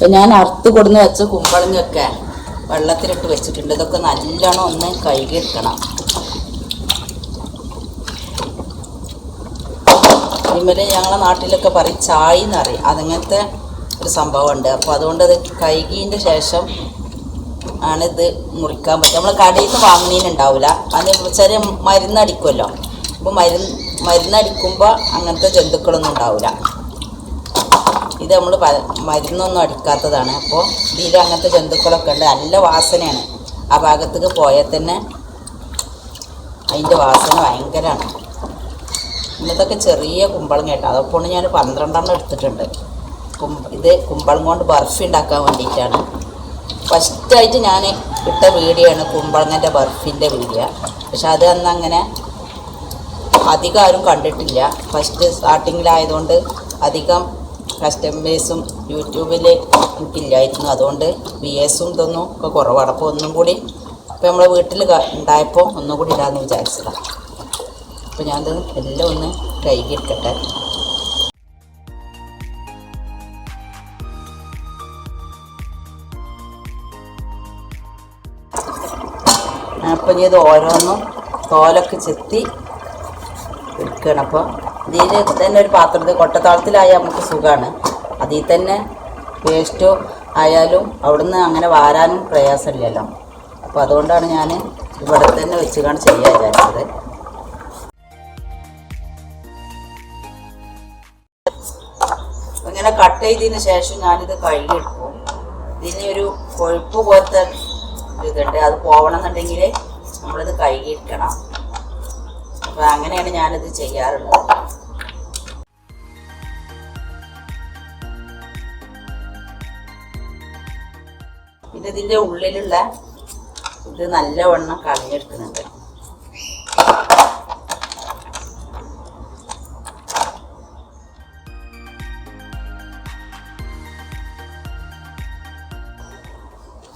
അപ്പം ഞാൻ അറുത്ത് കൊടുന്ന് വെച്ച കുമ്പളങ്ങയൊക്കെ വെള്ളത്തിലിട്ട് വെച്ചിട്ടുണ്ട്. ഇതൊക്കെ നല്ലോണം ഒന്ന് കഴുകിയെടുക്കണം. ഇവര് ഞങ്ങളുടെ നാട്ടിലൊക്കെ പറയും ചായ എന്നറിയും, അതങ്ങനത്തെ ഒരു സംഭവമുണ്ട്. അപ്പോൾ അതുകൊണ്ട് അത് കഴുകിയതിൻ്റെ ശേഷം ആണിത് മുറിക്കാൻ പറ്റും. നമ്മൾ കടയിൽ നിന്ന് വാങ്ങുന്നതിനുണ്ടാവില്ല, അതിന് ചെറിയ മരുന്നടിക്കുമല്ലോ. അപ്പോൾ മരുന്നടിക്കുമ്പോൾ അങ്ങനത്തെ ജന്തുക്കളൊന്നും ഉണ്ടാവില്ല. ഇത് നമ്മൾ മരുന്നൊന്നും അടിക്കാത്തതാണ്. അപ്പോൾ ഇതിൽ അങ്ങനത്തെ ജന്തുക്കളൊക്കെ ഉണ്ട്. നല്ല വാസനയാണ്. ആ ഭാഗത്തേക്ക് പോയാൽ തന്നെ അതിൻ്റെ വാസന ഭയങ്കരമാണ്. ഇന്നതൊക്കെ ചെറിയ കുമ്പളങ്ങ കേട്ടോ. അതൊക്കെ ഞാൻ 12 എടുത്തിട്ടുണ്ട്. ഇത് കുമ്പളം കൊണ്ട് ബർഫി ഉണ്ടാക്കാൻ വേണ്ടിയിട്ടാണ്. ഫസ്റ്റായിട്ട് ഞാൻ ഇട്ട വീഡിയോ ആണ് കുമ്പളങ്ങൻ്റെ ബർഫിൻ്റെ വീഡിയോ. പക്ഷെ അത് അന്ന് അങ്ങനെ അധികം ആരും കണ്ടിട്ടില്ല. ഫസ്റ്റ് സ്റ്റാർട്ടിങ്ങിലായതുകൊണ്ട് അധികം കസ്റ്റമേഴ്സും യൂട്യൂബിൽ എനിക്കില്ലായിരുന്നു. അതുകൊണ്ട് വ്യൂവേഴ്സും ഇതൊന്നും ഒക്കെ കുറവാണ്. അപ്പോൾ ഒന്നും കൂടി ഇപ്പോൾ നമ്മളെ വീട്ടിൽ ഉണ്ടായപ്പോൾ ഒന്നും കൂടി ഇടാമെന്ന് വിചാരിച്ചതാണ്. അപ്പോൾ ഞാനത് എല്ലാം ഒന്ന് കഴുകിയെടുക്കട്ടെ. അപ്പം ഇനി ഇത് ഓരോന്നും തോലൊക്കെ ചെത്തി എടുക്കണം. അപ്പോൾ ഇതിൽ തന്നെ ഒരു പാത്രത്തിൽ കൊട്ടത്താളത്തിലായാൽ നമുക്ക് സുഖമാണ്. അതിൽ തന്നെ വേസ്റ്റോ ആയാലും അവിടുന്ന് അങ്ങനെ വാരാനും പ്രയാസമില്ലല്ലോ. അപ്പോൾ അതുകൊണ്ടാണ് ഞാൻ ഇവിടെ തന്നെ വെച്ചുകൊണ്ട് ചെയ്യാൻ വിചാരിച്ചത്. ഇങ്ങനെ കട്ട് ചെയ്തതിന് ശേഷം ഞാനിത് കഴുകിയെടുക്കും. ഇതിന് ഒരു കൊഴുപ്പ് പോലത്തെ ഇതുണ്ട്, അത് പോകണം എന്നുണ്ടെങ്കിൽ നമ്മളിത് കഴുകിയെടുക്കണം. അപ്പോൾ അങ്ങനെയാണ് ഞാനിത് ചെയ്യാറുള്ളത്. പിന്നെ ഇതിൻ്റെ ഉള്ളിലുള്ള ഇത് നല്ലവണ്ണം കളഞ്ഞെടുക്കുന്നുണ്ട്.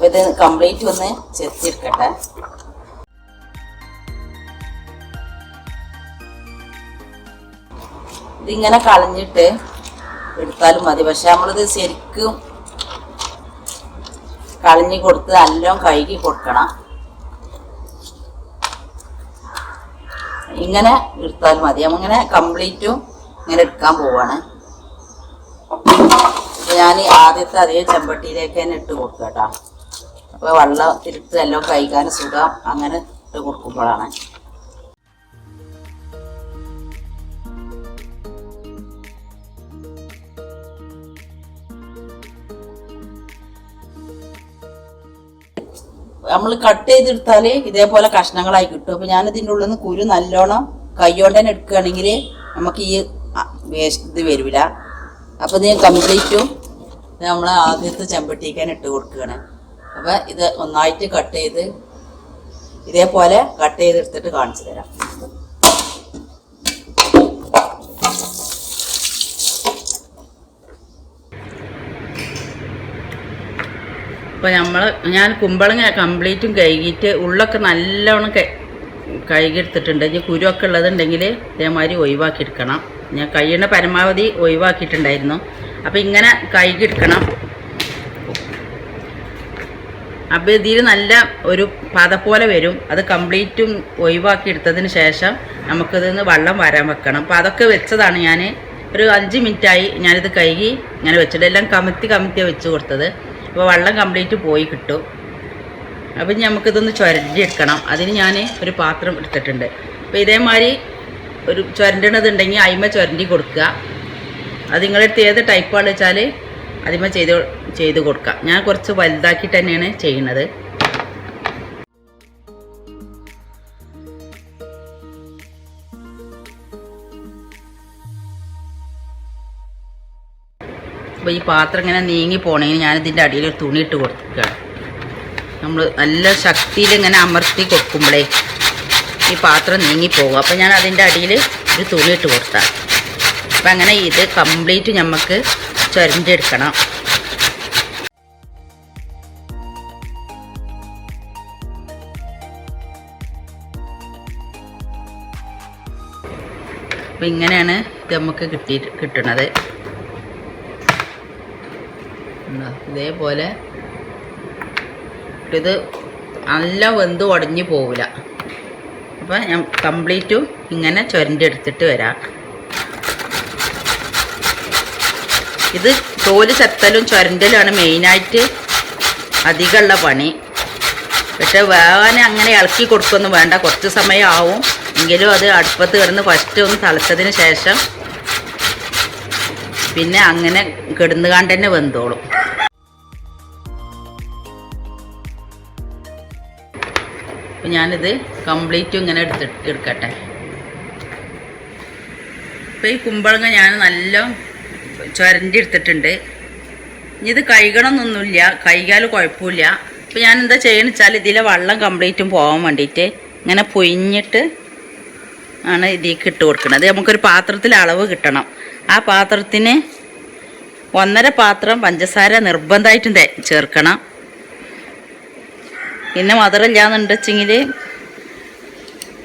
ഇത് കംപ്ലീറ്റ് ഒന്ന് ചെത്തിയെടുക്കട്ടെ. ഇതിങ്ങനെ കളഞ്ഞിട്ട് എടുത്താലും മതി. പക്ഷെ നമ്മളിത് ശരിക്കും കളഞ്ഞു കൊടുത്ത് നല്ലോണം കഴുകി കൊടുക്കണം. ഇങ്ങനെ എടുത്താലും മതി. അങ്ങനെ കംപ്ലീറ്റും ഇങ്ങനെ എടുക്കാൻ പോവാണ്. ഞാൻ ആദ്യത്തെ അതേ ചെമ്പട്ടിയിലേക്ക് തന്നെ ഇട്ട് കൊടുക്കുക കേട്ടോ. അപ്പോൾ വെള്ളം തിരുത്ത് എല്ലാം കഴിക്കാൻ സുഖം അങ്ങനെ ഇട്ട് കൊടുക്കുമ്പോഴാണ്. നമ്മൾ കട്ട് ചെയ്തെടുത്താൽ ഇതേപോലെ കഷ്ണങ്ങളായി കിട്ടും. അപ്പോൾ ഞാനിതിൻ്റെ ഉള്ളിൽ നിന്ന് കുരു നല്ലോണം കൈകൊണ്ട് തന്നെ എടുക്കുകയാണെങ്കിൽ നമുക്ക് ഈ വേസ്റ്റ് ഇത് വരില്ല. അപ്പോൾ ഇത് കംപ്ലീറ്റും നമ്മൾ ആദ്യത്തെ ചെമ്പട്ടിക്ക് തന്നെ ഇട്ട് കൊടുക്കുകയാണ്. അപ്പോൾ ഇത് ഒന്നായിട്ട് കട്ട് ചെയ്ത് ഇതേപോലെ കട്ട് ചെയ്തെടുത്തിട്ട് കാണിച്ചു തരാം. അപ്പോൾ ഞാൻ കുമ്പളങ്ങ കംപ്ലീറ്റും കഴുകിയിട്ട് ഉള്ളൊക്കെ നല്ലവണ്ണം കഴുകിയെടുത്തിട്ടുണ്ട്. ഇനി കുരുവൊക്കെ ഉള്ളതുണ്ടെങ്കിൽ ഇതേമാതിരി ഒഴിവാക്കിയെടുക്കണം. ഞാൻ കഴിയുന്ന പരമാവധി ഒഴിവാക്കിയിട്ടുണ്ടായിരുന്നു. അപ്പോൾ ഇങ്ങനെ കഴുകിയെടുക്കണം. അപ്പോൾ ഇതിൽ നല്ല ഒരു പത പോലെ വരും. അത് കംപ്ലീറ്റും ഒഴിവാക്കിയെടുത്തതിന് ശേഷം നമുക്കിതിന്ന് വെള്ളം വരാൻ വെക്കണം. അപ്പോൾ അതൊക്കെ വെച്ചതാണ് ഞാൻ. ഒരു 5 മിനിറ്റായി ഞാനിത് കഴുകി ഇങ്ങനെ വെച്ചിട്ട് എല്ലാം കമത്തിയാണ് വെച്ച് കൊടുത്തത്. അപ്പോൾ വെള്ളം കംപ്ലീറ്റ് പോയി കിട്ടും. അപ്പം നമുക്കിതൊന്ന് ചുരണ്ടിയെടുക്കണം. അതിന് ഞാൻ ഒരു പാത്രം എടുത്തിട്ടുണ്ട്. അപ്പോൾ ഇതേമാതിരി ഒരു ചുരണ്ടണതുണ്ടെങ്കിൽ അതിന്മേൽ ചുരണ്ടി കൊടുക്കുക. അത് നിങ്ങളടുത്ത് ഏത് ടൈപ്പാണെന്ന് വെച്ചാൽ അതിന്മേൽ ചെയ്ത് കൊടുക്കുക. ഞാൻ കുറച്ച് വലുതാക്കിയിട്ട് തന്നെയാണ് ചെയ്യുന്നത്. അപ്പോൾ ഈ പാത്രം ഇങ്ങനെ നീങ്ങി പോകണമെങ്കിൽ ഞാനിതിൻ്റെ അടിയിൽ ഒരു തുണി ഇട്ട് കൊടുക്കുകയാണ്. നമ്മൾ നല്ല ശക്തിയിൽ ഇങ്ങനെ അമർത്തി കൊടുക്കുമ്പോഴേ ഈ പാത്രം നീങ്ങിപ്പോകും. അപ്പോൾ ഞാൻ അതിൻ്റെ അടിയിൽ ഒരു തുണി ഇട്ട് കൊടുത്താൽ അപ്പം അങ്ങനെ ഇത് കംപ്ലീറ്റ് നമുക്ക് ചുരണ്ടിയെടുക്കണം. അപ്പം ഇങ്ങനെയാണ് ഇത് നമുക്ക് കിട്ടണത്. ഇതേപോലെ ഇത് നല്ല വെന്ത് ഉടഞ്ഞു പോവില്ല. അപ്പോൾ ഞാൻ കംപ്ലീറ്റും ഇങ്ങനെ ചുരണ്ടെടുത്തിട്ട് വരാം. ഇത് തോല് ചെത്തലും ചുരണ്ടലുമാണ് മെയിനായിട്ട് അധികമുള്ള പണി. പക്ഷെ വേഗം അങ്ങനെ ഇളക്കി കൊടുക്കൊന്നും വേണ്ട, കുറച്ച് സമയം ആവും. എങ്കിലും അത് അടുപ്പത്ത് കിടന്ന് ഫസ്റ്റ് ഒന്ന് തിളച്ചതിന് ശേഷം പിന്നെ അങ്ങനെ കിടന്നുകാണ്ട് തന്നെ വെന്തോളും. അപ്പം ഞാനിത് കംപ്ലീറ്റും ഇങ്ങനെ എടുക്കട്ടെ. ഇപ്പം ഈ കുമ്പളങ്ങ ഞാൻ നല്ല ചുരണ്ടി എടുത്തിട്ടുണ്ട്. ഇനി ഇത് കഴുകണമെന്നൊന്നുമില്ല, കഴുകിയാലും കുഴപ്പമില്ല. അപ്പോൾ ഞാൻ എന്താ ചെയ്യുന്നത് വെച്ചാൽ ഇതിലെ വെള്ളം കംപ്ലീറ്റും പോകാൻ വേണ്ടിയിട്ട് ഇങ്ങനെ പൊയിഞ്ഞിട്ട് ആണ് ഇതിലേക്ക് ഇട്ട് കൊടുക്കുന്നത്. നമുക്കൊരു പാത്രത്തിൽ അളവ് കിട്ടണം. ആ പാത്രത്തിന് 1.5 പാത്രം പഞ്ചസാര നിർബന്ധമായിട്ടും ചേർക്കണം. പിന്നെ മധുരമില്ലാന്നുണ്ടെച്ചെങ്കിൽ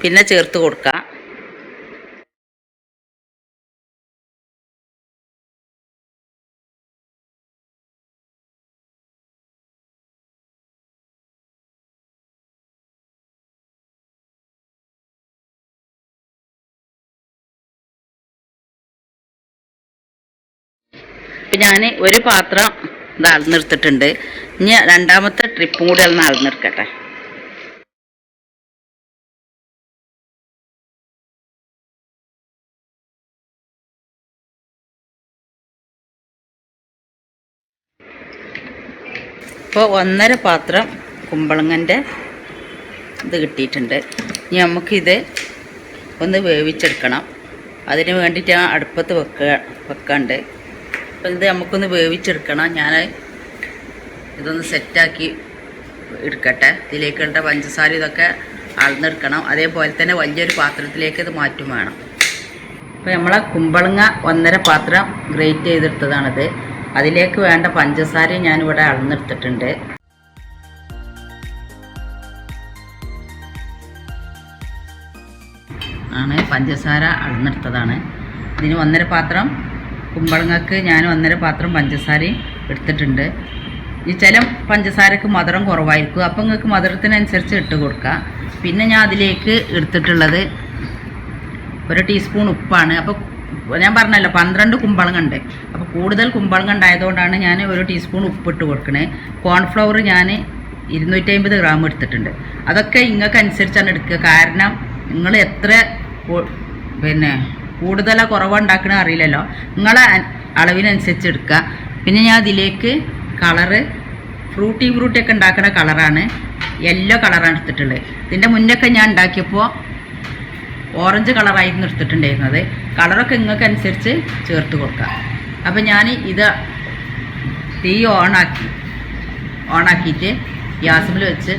പിന്നെ ചേർത്ത് കൊടുക്കാം. ഇപ്പം ഞാൻ ഒരു പാത്രം ഇത് അളന്നെടുത്തിട്ടുണ്ട്. ഇനി രണ്ടാമത്തെ ട്രിപ്പും കൂടി ഒന്ന് അളന്നെടുക്കട്ടെ. ഇപ്പോൾ 1.5 പാത്രം കുമ്പളങ്ങൻ്റെ ഇത് കിട്ടിയിട്ടുണ്ട്. ഇനി നമുക്കിത് ഒന്ന് വേവിച്ചെടുക്കണം. അതിന് വേണ്ടിയിട്ട് ഞാൻ അടുപ്പത്ത് വെക്കാണ്ട്. അപ്പം ഇത് നമുക്കൊന്ന് വേവിച്ചെടുക്കണം. ഞാൻ ഇതൊന്ന് സെറ്റാക്കി എടുക്കട്ടെ. ഇതിലേക്കുള്ള പഞ്ചസാര ഇതൊക്കെ അളന്നെടുക്കണം. അതേപോലെ തന്നെ വലിയൊരു പാത്രത്തിലേക്ക് ഇത് മാറ്റും വേണം. അപ്പോൾ നമ്മളെ കുമ്പളങ്ങ 1.5 പാത്രം ഗ്രേറ്റ് ചെയ്തെടുത്തതാണിത്. അതിലേക്ക് വേണ്ട പഞ്ചസാരയും ഞാനിവിടെ അളന്നെടുത്തിട്ടുണ്ട്. പഞ്ചസാര അളന്നെടുത്തതാണ്. ഇതിന് 1.5 പാത്രം കുമ്പളങ്ങക്ക് ഞാൻ 1.5 പാത്രം പഞ്ചസാരയും എടുത്തിട്ടുണ്ട്. ഈ ചില പഞ്ചസാരക്ക് മധുരം കുറവായിരിക്കും. അപ്പം നിങ്ങൾക്ക് മധുരത്തിനനുസരിച്ച് ഇട്ട് കൊടുക്കുക. പിന്നെ ഞാൻ അതിലേക്ക് എടുത്തിട്ടുള്ളത് 1 ടീസ്പൂൺ ഉപ്പാണ്. അപ്പോൾ ഞാൻ പറഞ്ഞല്ലോ 12 കുമ്പളങ്ങ ഉണ്ട്. അപ്പോൾ കൂടുതൽ കുമ്പളങ്ങ ഉണ്ടായതുകൊണ്ടാണ് ഞാൻ 1 ടീസ്പൂൺ ഉപ്പിട്ട് കൊടുക്കണേ. കോൺഫ്ലവർ ഞാൻ 250 ഗ്രാം എടുത്തിട്ടുണ്ട്. അതൊക്കെ നിങ്ങൾക്ക് അനുസരിച്ചാണ് എടുക്കുക. കാരണം നിങ്ങൾ എത്ര പിന്നെ കൂടുതലോ കുറവോ ഉണ്ടാക്കണ അറിയില്ലല്ലോ. നിങ്ങളെ അളവിനനുസരിച്ച് എടുക്കുക. പിന്നെ ഞാൻ അതിലേക്ക് കളറ് ഫ്രൂട്ടിയൊക്കെ ഉണ്ടാക്കുന്ന കളറാണ്, യെല്ലോ കളറാണ് എടുത്തിട്ടുള്ളത്. ഇതിൻ്റെ മുന്നൊക്കെ ഞാൻ ഉണ്ടാക്കിയപ്പോൾ ഓറഞ്ച് കളറായിരുന്നു എടുത്തിട്ടുണ്ടായിരുന്നത്. കളറൊക്കെ നിങ്ങൾക്ക് അനുസരിച്ച് ചേർത്ത് കൊടുക്കുക. അപ്പം ഞാൻ ഇത് തീ ഓണാക്കിയിട്ട് ഗ്യാസിൽ വെച്ച്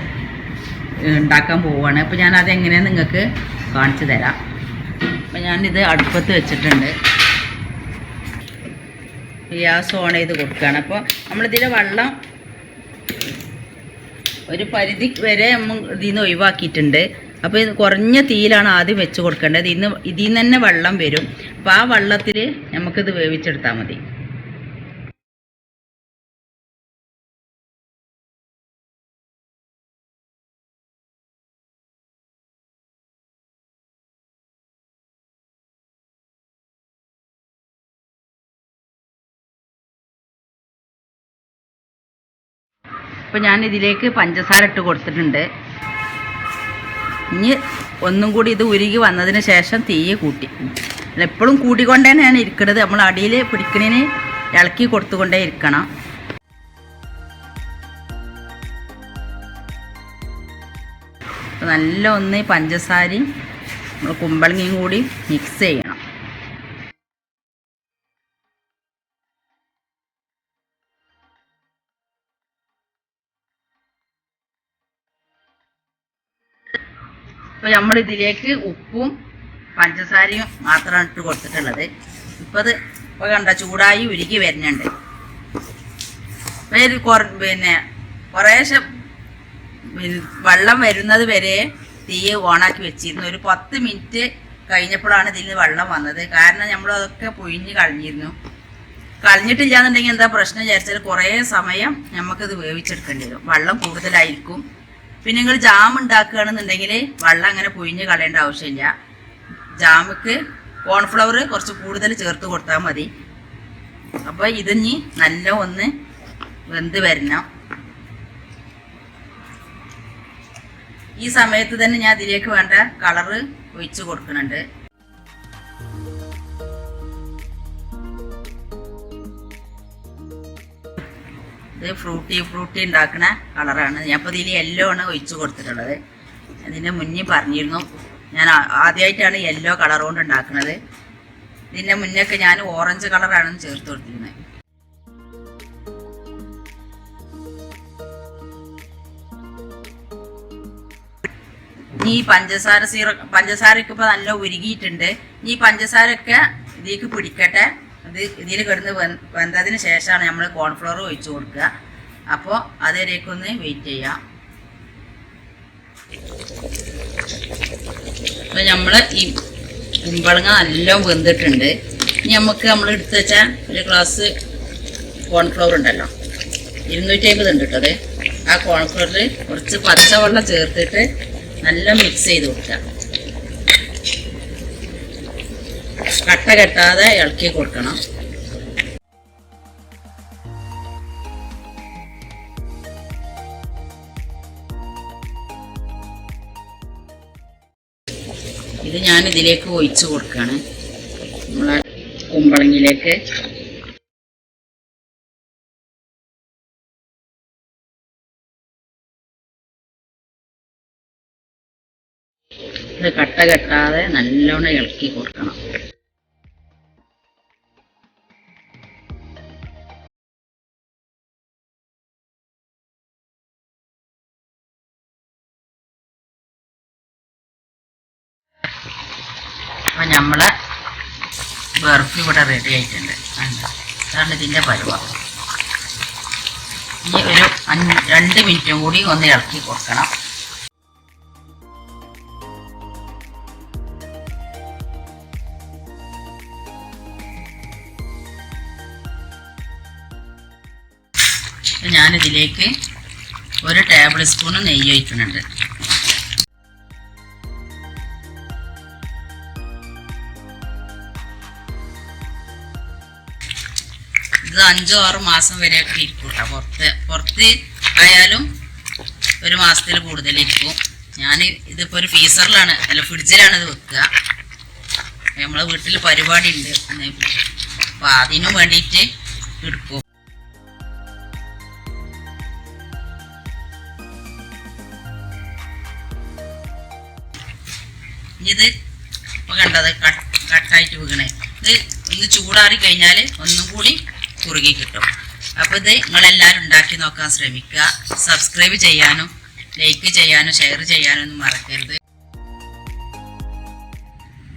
ഉണ്ടാക്കാൻ പോവുകയാണ്. അപ്പോൾ ഞാനത് എങ്ങനെയാണ് നിങ്ങൾക്ക് കാണിച്ചു തരാം. അപ്പം ഞാനിത് അടുപ്പത്ത് വെച്ചിട്ടുണ്ട്. ഗ്യാസ് ഓൺ ചെയ്ത് കൊടുക്കുകയാണ്. അപ്പോൾ നമ്മളിതിലെ വെള്ളം ഒരു പരിധി വരെ ഇതിൽ നിന്ന് ഒഴിവാക്കിയിട്ടുണ്ട്. അപ്പോൾ ഇത് കുറഞ്ഞ തീയിലാണ് ആദ്യം വെച്ച് കൊടുക്കേണ്ടത്. ഇതിൽ നിന്ന് തന്നെ വെള്ളം വരും. അപ്പോൾ ആ വെള്ളത്തിൽ നമുക്കിത് വേവിച്ചെടുത്താൽ മതി. അപ്പോൾ ഞാൻ ഇതിലേക്ക് പഞ്ചസാര ഇട്ട് കൊടുത്തിട്ടുണ്ട്. ഇനി ഒന്നും കൂടി ഇത് ഉരുകി വന്നതിന് ശേഷം തീയെ കൂട്ടി, എപ്പോഴും കൂട്ടിക്കൊണ്ടേ ഞാൻ ഇരിക്കുന്നത്. നമ്മൾ അടിയിൽ പിടിക്കണേന് ഇളക്കി കൊടുത്തുകൊണ്ടേ ഇരിക്കണം. അപ്പോൾ നല്ല ഒന്ന് പഞ്ചസാരയും നമ്മൾ കുമ്പളങ്ങയും കൂടി മിക്സ് ചെയ്യണം. അപ്പോൾ നമ്മളിതിലേക്ക് ഉപ്പും പഞ്ചസാരയും മാത്രമാണ് ഇട്ട് കൊടുത്തിട്ടുള്ളത്. ഇപ്പോൾ കണ്ട ചൂടായി ഉരുകി വരുന്നുണ്ട്. പിന്നെ കുറേശ്ശെ വെള്ളം വരുന്നത് വരെ തീ ഓണാക്കി വെച്ചിരുന്നു. ഒരു 10 മിനിറ്റ് കഴിഞ്ഞപ്പോഴാണ് ഇതിൽ നിന്ന് വെള്ളം വന്നത്. കാരണം നമ്മളതൊക്കെ പൊഴിഞ്ഞ് കളഞ്ഞിരുന്നു. കളഞ്ഞിട്ടില്ലാന്നുണ്ടെങ്കിൽ എന്താ പ്രശ്നം വിചാരിച്ചാൽ കുറേ സമയം നമുക്കിത് വേവിച്ചെടുക്കേണ്ടി വരും. വെള്ളം കൂടുതലായിരിക്കും. പിന്നെ നിങ്ങൾ ജാം ഉണ്ടാക്കുകയാണെന്നുണ്ടെങ്കിൽ വെള്ളം അങ്ങനെ പുഴിഞ്ഞ് കളയേണ്ട ആവശ്യമില്ല. ജാമുക്ക് കോൺഫ്ലവർ കുറച്ച് കൂടുതൽ ചേർത്ത് കൊടുത്താൽ മതി. അപ്പോൾ ഇതിനി നല്ല ഒന്ന് വെന്ത് വരണം. ഈ സമയത്ത് തന്നെ ഞാൻ ഇതിലേക്ക് വേണ്ട കളറ് ഒഴിച്ച് കൊടുക്കുന്നുണ്ട്. ഇത് ഫ്രൂട്ടി ഉണ്ടാക്കുന്ന കളറാണ്. ഞാൻ ഇപ്പോൾ ഇതിൽ യെല്ലോ ആണ് ഒഴിച്ച് കൊടുത്തിട്ടുള്ളത്. അതിൻ്റെ മുന്നേ പറഞ്ഞിരുന്നു ഞാൻ ആദ്യമായിട്ടാണ് യെല്ലോ കളർ കൊണ്ട് ഉണ്ടാക്കുന്നത്. ഇതിൻ്റെ മുന്നൊക്കെ ഞാൻ ഓറഞ്ച് കളറാണ് ചേർത്ത് കൊടുത്തിരുന്നത്. ഈ പഞ്ചസാരക്ക് ഇപ്പോൾ നല്ല ഉരുകിയിട്ടുണ്ട്. ഈ പഞ്ചസാരയൊക്കെ ഇതിലേക്ക് പിടിക്കട്ടെ. ഇത് ഇതിൽ കിടന്ന് വെന്തതിന് ശേഷമാണ് നമ്മൾ കോൺഫ്ലവർ ഒഴിച്ചു കൊടുക്കുക. അപ്പോൾ അതിലേക്കൊന്ന് വെയിറ്റ് ചെയ്യാം. അപ്പോൾ നമ്മൾ ഈ കുമ്പളങ്ങ നല്ല വെന്തിട്ടുണ്ട്. ഇനി നമുക്ക് നമ്മൾ എടുത്ത് വെച്ചാൽ ഒരു ഗ്ലാസ് കോൺഫ്ലവർ ഉണ്ടല്ലോ, 250 ഉണ്ട് കേട്ടത്. ആ കോൺഫ്ലവറിൽ കുറച്ച് പച്ചവെള്ളം ചേർത്തിട്ട് നല്ല മിക്സ് ചെയ്ത് കൊടുക്കുക. കട്ട കെട്ടാതെ ഇളക്കി കൊടുക്കണം. ഇത് ഞാൻ ഇതിലേക്ക് ഒഴിച്ച് കൊടുക്കുകയാണ്, നമ്മളെ കുമ്പളങ്ങിലേക്ക്. ഇത് കട്ട കെട്ടാതെ നല്ലോണം ഇളക്കി കൊടുക്കണം. അപ്പം നമ്മളെ ബർഫി ഇവിടെ റെഡി ആയിട്ടുണ്ട്. അതാണ് ഇതിൻ്റെ പരുവം. ഇനി ഒരു 2 മിനിറ്റും കൂടി ഒന്ന് ഇളക്കി കൊടുക്കണം. ഞാനിതിലേക്ക് 1 ടേബിൾ സ്പൂൺ നെയ്യ് ഒഴിക്കുന്നുണ്ട്. ഇത് 5-6 മാസം വരെയൊക്കെ ഇരിക്കും കേട്ടോ. പുറത്ത് ആയാലും 1 മാസത്തിൽ കൂടുതലിരിക്കും. ഞാൻ ഇതിപ്പോൾ ഒരു ഫ്രീസറിലാണ്, അല്ല ഫ്രിഡ്ജിലാണ് ഇത് വെക്കുക. നമ്മളെ വീട്ടിൽ പരിപാടി ഉണ്ട്, അപ്പോൾ അതിനും വേണ്ടിയിട്ട് എടുക്കും. ഇത് ഇപ്പോൾ കണ്ടത് കട്ടായിട്ട് വീണേ. ഇത് ഒന്ന് ചൂടാറി കഴിഞ്ഞാൽ ഒന്നും കൂടി കുറുകി കിട്ടും. അപ്പോൾ ഇത് നിങ്ങളെല്ലാവരും ഉണ്ടാക്കി നോക്കാൻ ശ്രമിക്കുക. സബ്സ്ക്രൈബ് ചെയ്യാനും ലൈക്ക് ചെയ്യാനും ഷെയർ ചെയ്യാനും ഒന്നും മറക്കരുത്.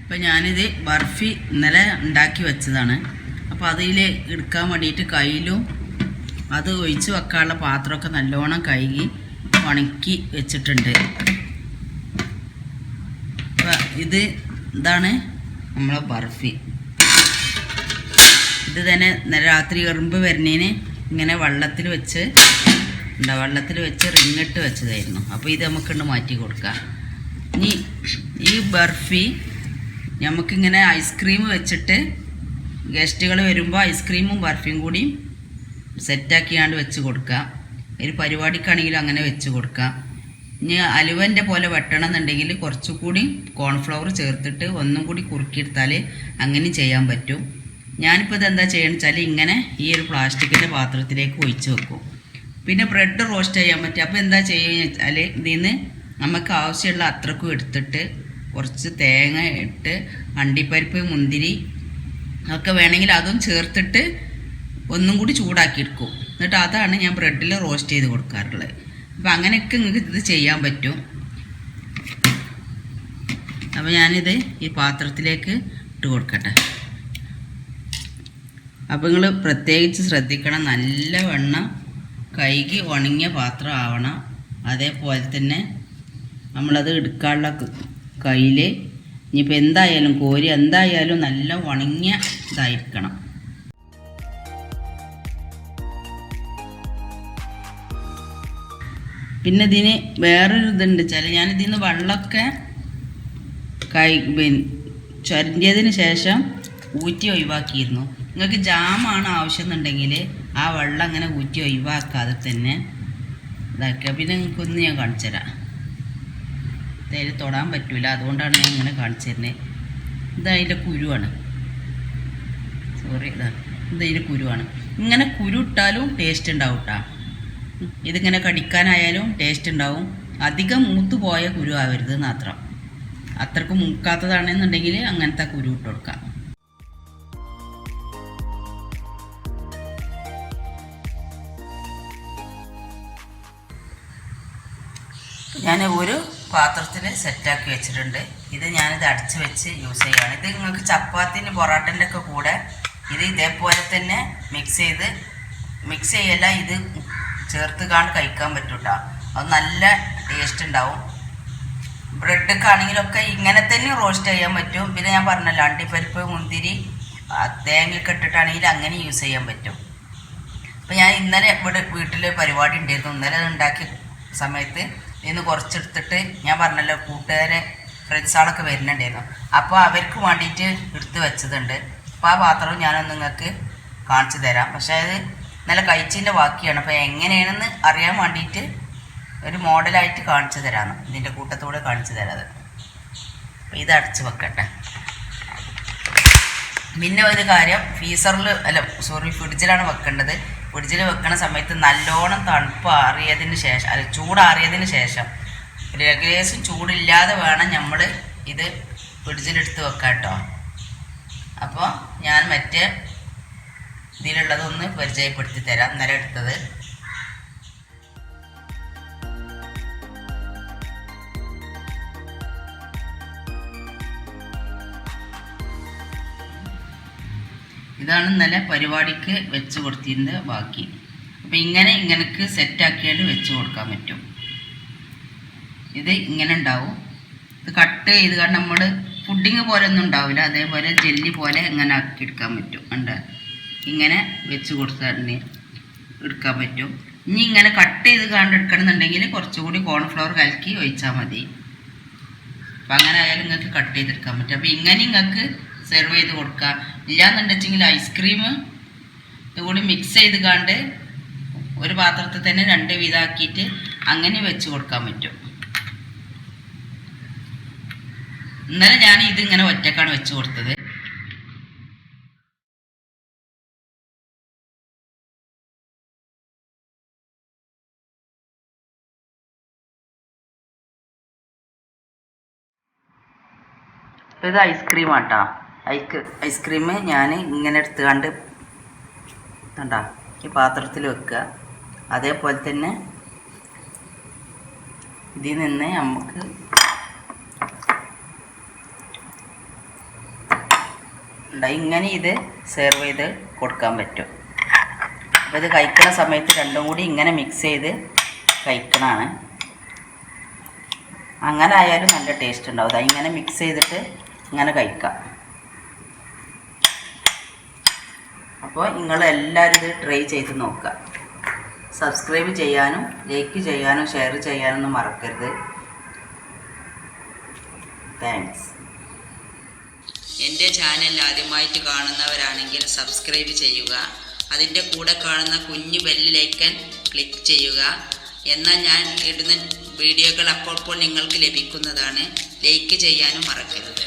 അപ്പോൾ ഞാനിത് ബർഫി ഇന്നലെ ഉണ്ടാക്കി വെച്ചതാണ്. അപ്പോൾ അതിൽ എടുക്കാൻ വേണ്ടിയിട്ട് കയ്യിലും അത് ഒഴിച്ച് വെക്കാനുള്ള പാത്രമൊക്കെ നല്ലോണം കഴുകി ഉണക്കി വെച്ചിട്ടുണ്ട്. ഇതാണ് നമ്മളെ ബർഫി. ഇത് തന്നെ രാത്രി എറുമ്പ് വരുന്നതിന് ഇങ്ങനെ വെള്ളത്തിൽ വെച്ച് റിങ്ങിട്ട് വെച്ചതായിരുന്നു. അപ്പോൾ ഇത് നമുക്കുണ്ട് മാറ്റി കൊടുക്കാം. ഇനി ഈ ബർഫി നമുക്കിങ്ങനെ ഐസ്ക്രീം വെച്ചിട്ട് ഗസ്റ്റുകൾ വരുമ്പോൾ ഐസ്ക്രീമും ബർഫിയും കൂടി സെറ്റാക്കിയാണ്ട് വെച്ച് കൊടുക്കാം. ഒരു പരിപാടിക്കാണെങ്കിലും അങ്ങനെ വെച്ച് കൊടുക്കാം. ഇനി അലുവൻ്റെ പോലെ വെട്ടണം എന്നുണ്ടെങ്കിൽ കുറച്ചുകൂടി കോൺഫ്ലവർ ചേർത്തിട്ട് ഒന്നും കൂടി കുറുക്കിയെടുത്താൽ അങ്ങനെ ചെയ്യാൻ പറ്റും. ഞാനിപ്പോൾ ഇതെന്താ ചെയ്യണമെന്ന് വെച്ചാൽ ഇങ്ങനെ ഈ ഒരു പ്ലാസ്റ്റിക്കിൻ്റെ പാത്രത്തിലേക്ക് ഒഴിച്ച് വെക്കും. പിന്നെ ബ്രെഡ് റോസ്റ്റ് ചെയ്യാൻ പറ്റും. അപ്പോൾ എന്താ ചെയ്യുക വെച്ചാൽ ഇതിൽ നിന്ന് നമുക്ക് ആവശ്യമുള്ള അത്രക്കും എടുത്തിട്ട് കുറച്ച് തേങ്ങ ഇട്ട് അണ്ടിപ്പരിപ്പ് മുന്തിരി ഒക്കെ വേണമെങ്കിൽ അതും ചേർത്തിട്ട് ഒന്നും കൂടി ചൂടാക്കിയെടുക്കും. എന്നിട്ട് അതാണ് ഞാൻ ബ്രെഡിൽ റോസ്റ്റ് ചെയ്ത് കൊടുക്കാറുള്ളത്. അപ്പോൾ അങ്ങനെയൊക്കെ നിങ്ങൾക്ക് ഇത് ചെയ്യാൻ പറ്റും. അപ്പോൾ ഞാനിത് ഈ പാത്രത്തിലേക്ക് ഇട്ട് കൊടുക്കട്ടെ. അപ്പോൾ നിങ്ങൾ പ്രത്യേകിച്ച് ശ്രദ്ധിക്കണം, നല്ലവണ്ണം കഴുകി ഉണങ്ങിയ പാത്രം ആവണം. അതേപോലെ തന്നെ നമ്മളത് എടുക്കാനുള്ള കയ്യിൽ ഇനിയിപ്പോൾ എന്തായാലും കോരി എന്തായാലും നല്ല ഉണങ്ങിയ ഇതായിരിക്കണം. പിന്നെ ഇതിന് വേറൊരു ഇതുണ്ട് വെച്ചാൽ ഞാനിതിൽ നിന്ന് വെള്ളമൊക്കെ ചുരണ്ടിയതിന് ശേഷം ഊറ്റി ഒഴിവാക്കിയിരുന്നു. നിങ്ങൾക്ക് ജാമാണ് ആവശ്യം എന്നുണ്ടെങ്കിൽ ആ വെള്ളം അങ്ങനെ ഊറ്റി ഒഴിവാക്കാതെ തന്നെ ഇതാക്കുക. പിന്നെ നിങ്ങൾക്കൊന്ന് ഞാൻ കാണിച്ചു തരാം. തേയില തൊടാൻ പറ്റില്ല, അതുകൊണ്ടാണ് ഞാൻ ഇങ്ങനെ കാണിച്ചു തരുന്നത്. ഇതതിൻ്റെ കുരുവാണ്, സോറി, ഇതതിൻ്റെ കുരുവാണ്. ഇങ്ങനെ കുരു ഇട്ടാലും ടേസ്റ്റ് ഉണ്ടാവും കേട്ടോ. ഇതിങ്ങനെ കടിക്കാനായാലും ടേസ്റ്റ് ഉണ്ടാവും. അധികം മൂത്ത് പോയ കുരു ആവരുത് മാത്രം. അത്രക്ക് മൂക്കാത്തതാണെന്നുണ്ടെങ്കിൽ അങ്ങനത്തെ കുരു ഇട്ട് കൊടുക്കാം. ഞാൻ ഒരു പാത്രത്തിൽ സെറ്റാക്കി വെച്ചിട്ടുണ്ട്. ഇത് ഞാനിത് അടച്ച് വെച്ച് യൂസ് ചെയ്യുകയാണ്. ഇത് നിങ്ങൾക്ക് ചപ്പാത്തിന് പൊറോട്ടൻ്റെ ഒക്കെ കൂടെ ഇത് ഇതേപോലെ തന്നെ മിക്സ് ചെയ്യല്ല, ഇത് ചേർത്ത് കാണാൻ കഴിക്കാൻ പറ്റും കേട്ടോ. അത് നല്ല ടേസ്റ്റ് ഉണ്ടാവും. ബ്രെഡൊക്കെ ആണെങ്കിലൊക്കെ ഇങ്ങനെ തന്നെ റോസ്റ്റ് ചെയ്യാൻ പറ്റും. പിന്നെ ഞാൻ പറഞ്ഞല്ലോ അണ്ടിപ്പരിപ്പ്, മുന്തിരി, തേങ്ങയൊക്കെ ഇട്ടിട്ടാണെങ്കിൽ അങ്ങനെ യൂസ് ചെയ്യാൻ പറ്റും. അപ്പോൾ ഞാൻ ഇന്നലെ ഇവിടെ വീട്ടിൽ പരിപാടി ഉണ്ടായിരുന്നു. ഇന്നലെ അത് ഉണ്ടാക്കിയ സമയത്ത് ഇന്ന് കുറച്ചെടുത്തിട്ട് ഞാൻ പറഞ്ഞല്ലോ കൂട്ടുകാരെ ഫ്രണ്ട്സുകളൊക്കെ വരുന്നുണ്ടായിരുന്നു. അപ്പോൾ അവർക്ക് വേണ്ടിയിട്ട് എടുത്ത് വെച്ചതുണ്ട്. അപ്പോൾ ആ പാത്രവും ഞാനൊന്ന് നിങ്ങൾക്ക് കാണിച്ചു തരാം. പക്ഷേ അത് നല്ല കഴിച്ചതിൻ്റെ ബാക്കിയാണ്. അപ്പോൾ എങ്ങനെയാണെന്ന് അറിയാൻ വേണ്ടിയിട്ട് ഒരു മോഡലായിട്ട് കാണിച്ചു തരാമെന്ന്, ഇതിൻ്റെ കൂട്ടത്തോടെ കാണിച്ചു തരാം. അപ്പോൾ ഇത് അടച്ച് വെക്കട്ടെ. പിന്നെ ഒരു കാര്യം, ഫ്രിഡ്ജിലാണ് വെക്കേണ്ടത്. ഫ്രിഡ്ജിൽ വെക്കണ സമയത്ത് നല്ലോണം തണുപ്പ് ആറിയതിന് ശേഷം, ചൂടാറിയതിന് ശേഷം, ഏകദേശം ചൂടില്ലാതെ വേണം നമ്മൾ ഇത് ഫ്രിഡ്ജിലെടുത്ത് വെക്കാം കേട്ടോ. അപ്പോൾ ഞാൻ മറ്റേ ഇതിലുള്ളതൊന്ന് പരിചയപ്പെടുത്തി തരാം. ഇന്നലെ എടുത്തത് ഇതാണ്. ഇന്നലെ പരിപാടിക്ക് വെച്ച് കൊടുത്തിരുന്നത് ബാക്കി. അപ്പോൾ ഇങ്ങനെക്ക് സെറ്റാക്കിയാൽ വെച്ച് കൊടുക്കാൻ പറ്റും. ഇത് ഇങ്ങനെ ഉണ്ടാവും. ഇത് കട്ട് ചെയ്ത് കാരണം നമ്മൾ പുഡിങ് പോലെ ഒന്നും ഉണ്ടാവില്ല, അതേപോലെ ജെല്ലി പോലെ ഇങ്ങനെ ആക്കി എടുക്കാൻ പറ്റും. ഉണ്ട്, ഇങ്ങനെ വെച്ച് കൊടുത്താൽ എടുക്കാൻ പറ്റും. ഇനി ഇങ്ങനെ കട്ട് ചെയ്ത് എടുക്കണമെന്നുണ്ടെങ്കിൽ കുറച്ചുകൂടി കോൺഫ്ലവർ കലക്കി ഒഴിച്ചാൽ മതി. അപ്പം അങ്ങനെ ആയാലും നിങ്ങൾക്ക് കട്ട് ചെയ്തെടുക്കാൻ പറ്റും. അപ്പോൾ ഇങ്ങനെ നിങ്ങൾക്ക് സെർവ് ചെയ്ത് കൊടുക്കാം. ഇല്ലാന്നുണ്ടെങ്കിൽ ഐസ്ക്രീം ഇതുകൂടി മിക്സ് ചെയ്ത് ഒരു പാത്രത്തിൽ തന്നെ 2 വീതമാക്കിയിട്ട് അങ്ങനെ വെച്ച് കൊടുക്കാൻ പറ്റും. ഇന്നലെ ഞാൻ ഇതിങ്ങനെ ഒറ്റക്കാണ് വെച്ച് കൊടുത്തത്. ഇത് ഐസ്ക്രീം ആട്ടോ. ഐസ്ക്രീം ഞാൻ ഇങ്ങനെ എടുത്തുകൊണ്ട് കണ്ടോ ഈ പാത്രത്തിൽ വെക്കുക. അതേപോലെ തന്നെ ഇതിൽ നിന്ന് നമുക്ക് ഇങ്ങനെ ഇത് സെർവ് ചെയ്ത് കൊടുക്കാൻ പറ്റും. അപ്പോൾ ഇത് കഴിക്കുന്ന സമയത്ത് രണ്ടും കൂടി ഇങ്ങനെ മിക്സ് ചെയ്ത് കഴിക്കണതാണ്. അങ്ങനെ ആയാലും നല്ല ടേസ്റ്റ് ഉണ്ടാവും. ഇങ്ങനെ മിക്സ് ചെയ്തിട്ട് ഇങ്ങനെ കഴിക്കാം. അപ്പോൾ നിങ്ങളെല്ലാവരും ഇത് ട്രൈ ചെയ്ത് നോക്കുക. സബ്സ്ക്രൈബ് ചെയ്യാനും ലൈക്ക് ചെയ്യാനും ഷെയർ ചെയ്യാനൊന്നും മറക്കരുത്. താങ്ക്സ്. എൻ്റെ ചാനൽ ആദ്യമായിട്ട് കാണുന്നവരാണെങ്കിൽ സബ്സ്ക്രൈബ് ചെയ്യുക. അതിൻ്റെ കൂടെ കാണുന്ന കുഞ്ഞു ബെല്ലിലേക്കൻ ക്ലിക്ക് ചെയ്യുക. എന്നാൽ ഞാൻ ഇടുന്ന വീഡിയോകൾ അപ്പോൾ നിങ്ങൾക്ക് ലഭിക്കുന്നതാണ്. ലൈക്ക് ചെയ്യാനും മറക്കരുത്.